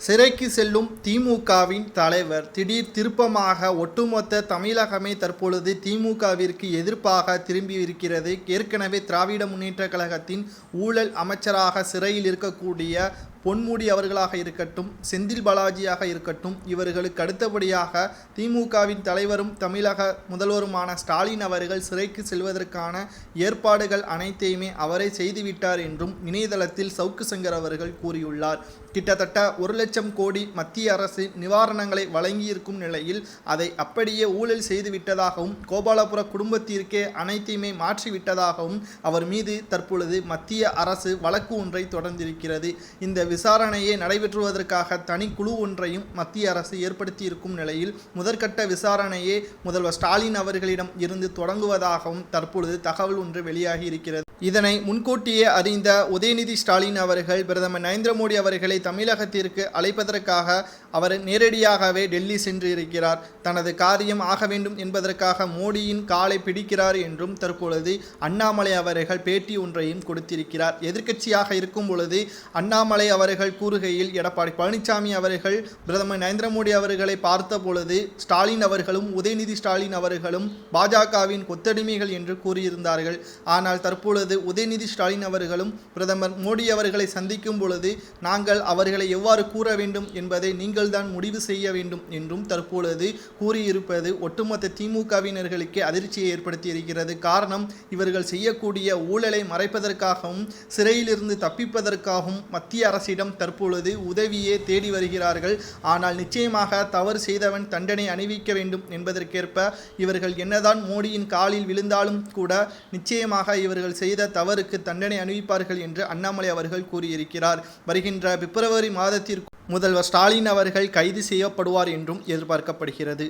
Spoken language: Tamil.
சிறைக்கு செல்லும் திமுகவின் தலைவர் திடீர் திருப்பமாக ஒட்டுமொத்த தமிழகமே தற்பொழுது திமுகவிற்கு எதிர்ப்பாக திரும்பியிருக்கிறது. ஏற்கனவே திராவிட முன்னேற்ற கழகத்தின் ஊழல் அமைச்சராக சிறையில் இருக்கக்கூடிய பொன்முடி அவர்களாக இருக்கட்டும், செந்தில் பாலாஜியாக இருக்கட்டும், இவர்களுக்கு அடுத்தபடியாக திமுகவின் தலைவரும் தமிழக முதல்வருமான ஸ்டாலின் அவர்கள் சிறைக்கு செல்வதற்கான ஏற்பாடுகள் அனைத்தையுமே அவரே செய்துவிட்டார் என்றும் இணையதளத்தில் சவுக்கு சங்கர் அவர்கள் கூறியுள்ளார். கிட்டத்தட்ட 1,00,000 கோடி மத்திய அரசு நிவாரணங்களை வழங்கியிருக்கும் நிலையில் அதை அப்படியே ஊழல் செய்துவிட்டதாகவும், கோபாலபுர குடும்பத்திற்கே அனைத்தையுமே மாற்றிவிட்டதாகவும் அவர் மீது தற்பொழுது மத்திய அரசு வழக்கு ஒன்றை தொடர்ந்திருக்கிறது. இந்த விசாரணையை நடைபெற்றுவதற்காக தனி குழு ஒன்றையும் மத்திய அரசு ஏற்படுத்தியிருக்கும் நிலையில் முதற்கட்ட விசாரணையே முதல்வர் ஸ்டாலின் அவர்களிடம் இருந்து தொடங்குவதாகவும் தற்பொழுது தகவல் ஒன்று வெளியாகி இருக்கிறது. இதனை முன்கூட்டியே அறிந்த உதயநிதி ஸ்டாலின் அவர்கள் பிரதமர் நரேந்திர மோடி அவர்களை தமிழகத்திற்கு அழைப்பதற்காக அவர் நேரடியாகவே டெல்லி சென்று இருக்கிறார். தனது காரியம் ஆக வேண்டும் என்பதற்காக மோடியின் காலை பிடிக்கிறார் என்றும் தற்பொழுது அண்ணாமலை அவர்கள் பேட்டி ஒன்றையும் கொடுத்திருக்கிறார். எதிர்க்கட்சியாக இருக்கும் பொழுது அண்ணாமலை அவர்கள் கூறுகையில், எடப்பாடி பழனிசாமி அவர்கள் பிரதமர் நரேந்திர மோடி அவர்களை பார்த்த பொழுது ஸ்டாலின் அவர்களும் உதயநிதி ஸ்டாலின் அவர்களும் பாஜகவின் கொத்தடிமைகள் என்று கூறியிருந்தார்கள். ஆனால் தற்பொழுது உதயநிதி ஸ்டாலின் அவர்களும் பிரதமர் மோடி அவர்களை சந்திக்கும் பொழுது நாங்கள் அவர்களை எவ்வாறு கூற வேண்டும் என்பதை நீங்கள் தான் முடிவு செய்ய வேண்டும் என்றும் தற்பொழுது கூறியிருப்பது ஒட்டுமொத்த திமுகவினர்களுக்கு அதிர்ச்சியை ஏற்படுத்தி இருக்கிறது. காரணம், இவர்கள் செய்யக்கூடிய ஊழலை மறைப்பதற்காகவும் சிறையிலிருந்து தப்பிப்பதற்காகவும் மத்திய அரசிடம் தற்பொழுது உதவியே தேடி வருகிறார்கள். ஆனால் நிச்சயமாக தவறு செய்தவன் தண்டனை அணிவிக்க வேண்டும் என்பதற்கேற்ப இவர்கள் என்னதான் மோடியின் காலில் விழுந்தாலும் கூட நிச்சயமாக இவர்கள் செய்த தவறுக்கு தண்டனை அணிவிப்பார்கள் என்று அண்ணாமலை அவர்கள் கூறியிருக்கிறார். வருகின்ற பிப்ரவரி மாதத்திற்கு முதல்வர் ஸ்டாலின் அவர்கள் கைது செய்யப்படுவார் என்றும் எதிர்பார்க்கப்படுகிறது.